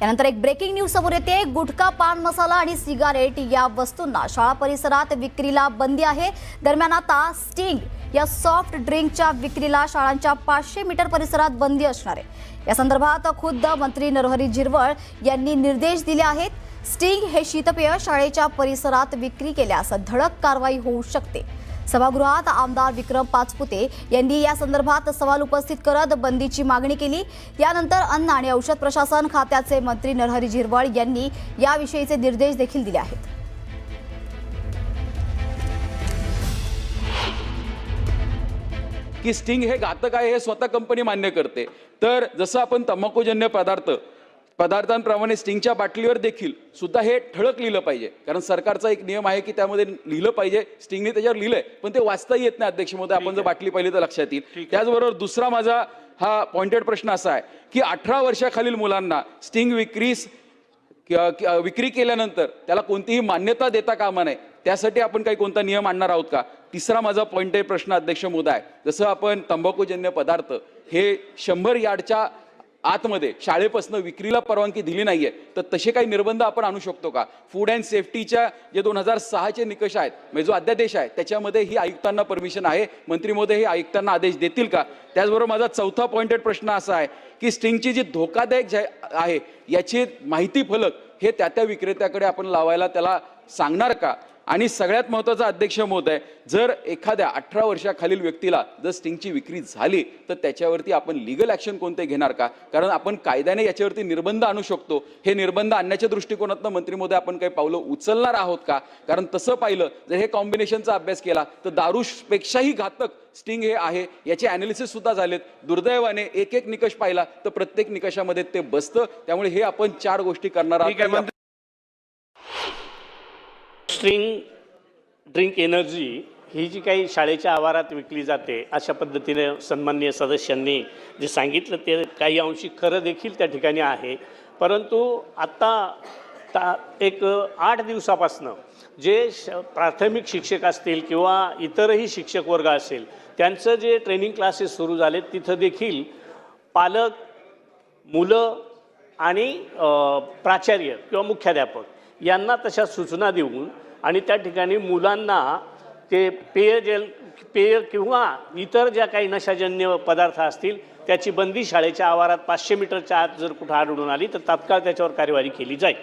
यानंतर एक breaking news समोर येते। गुटखा, पान मसाला आणि सिगारेट या वस्तूंना शाळा परिसरात विक्रीला बंदी आहे। दरम्यान आता स्टिंग या सॉफ्ट ड्रिंकच्या विक्रीला शाळांच्या 500 मीटर परिसरात बंदी असणार आहे। या संदर्भात खुद्द मंत्री नरहरी झिरवळ यांनी निर्देश दिले आहेत। स्टिंग हे शीतपेय शाळेच्या परिसरात विक्री केल्यास धडक कारवाई होऊ शकते। सभागृहात आमदार विक्रम पाचपुते यांनी या संदर्भात सवाल उपस्थित करत बंदीची मागणी केली। यानंतर अन्न आणि औषध प्रशासन खात्याचे मंत्री नरहरी झिरवळ यांनी याविषयीचे निर्देश देखील दिले आहेत। की स्टिंग हे घातक आहे हे स्वतः कंपनी मान्य करते। तर जसं आपण तंबाखूजन्य पदार्थांप्रमाणे स्टिंगच्या बाटलीवर देखील सुद्धा हे ठळक लिहिलं पाहिजे, कारण सरकारचा एक नियम आहे की त्यामध्ये लिहिलं पाहिजे। स्टिंगने त्याच्यावर लिहिलंय पण ते वाचता येत नाही अध्यक्ष महोदय, आपण जर बाटली पाहिली तर लक्षात येईल। त्याचबरोबर दुसरा माझा हा पॉइंटेड प्रश्न असा आहे की 18 वर्षाखालील मुलांना स्टिंग विक्री केल्यानंतर त्याला कोणतीही मान्यता देता कामा नये, त्यासाठी आपण काही कोणता नियम आणणार आहोत का? तिसरा माझा पॉइंटेड प्रश्न अध्यक्ष महोदय आहे, जसं आपण तंबाखूजन्य पदार्थ हे 100 यार्डच्या आतमध्ये शाळेपासून विक्रीला परवानगी दिली नाहीये, तर तसे काही निर्बंध आपण आणू शकतो का? फूड अँड सेफ्टीच्या जे 2006 चे निकष आहेत, म्हणजे जो अध्यादेश आहे त्याच्यामध्ये ही आयुक्तांना परमिशन आहे। मंत्री महोदय हे आयुक्तांना आदेश देतील का? त्याचबरोबर माझा चौथा पॉइंटेड प्रश्न असा आहे की स्टिंगची जी धोकादायक आहे याची माहिती फलक हे त्या विक्रेत्याकडे आपण लावायला त्याला सांगणार का? आणि सगळ्यात महत्त्वाचा अध्यक्ष महोदय, जर एखाद्या 18 वर्षाखालील व्यक्तीला जर स्टिंगची विक्री झाली तर त्याच्यावरती आपण लीगल ॲक्शन कोणते घेणार का? कारण आपण कायद्याने याच्यावरती निर्बंध आणू शकतो। हे निर्बंध आणण्याच्या दृष्टिकोनातून मंत्री महोदय आपण काही पावलं उचलणार आहोत का? कारण तसं पाहिलं जर हे कॉम्बिनेशनचा अभ्यास केला तर दारूपेक्षाही घातक स्टिंग हे आहे, याचे ॲनालिसिस सुद्धा झालेत। दुर्दैवाने एक निकष पाहिला तर प्रत्येक निकषामध्ये ते बसतं। त्यामुळे हे आपण 4 गोष्टी करणार आहोत। स्ट्रिंग ड्रिंक एनर्जी ही जी काही शाळेच्या आवारात विकली जाते, अशा पद्धतीने सन्माननीय सदस्यांनी जे सांगितलं ते काही अंशी खरं देखील त्या ठिकाणी आहे। परंतु आत्ता एक 8 दिवसापासून जे प्राथमिक शिक्षक असतील किंवा इतरही शिक्षक वर्ग असेल त्यांचं जे ट्रेनिंग क्लासेस सुरू झाले, तिथं देखील पालक, मुलं आणि प्राचार्य किंवा मुख्याध्यापक यांना तशा सूचना देऊन आणि त्या ठिकाणी मुलांना ते पेय किंवा इतर ज्या काही नशाजन्य पदार्थ असतील त्याची बंदी शाळेच्या आवारात 500 मीटरच्या आत जर कुठं आढळून आली तर तात्काळ त्याच्यावर कार्यवाही केली जाईल।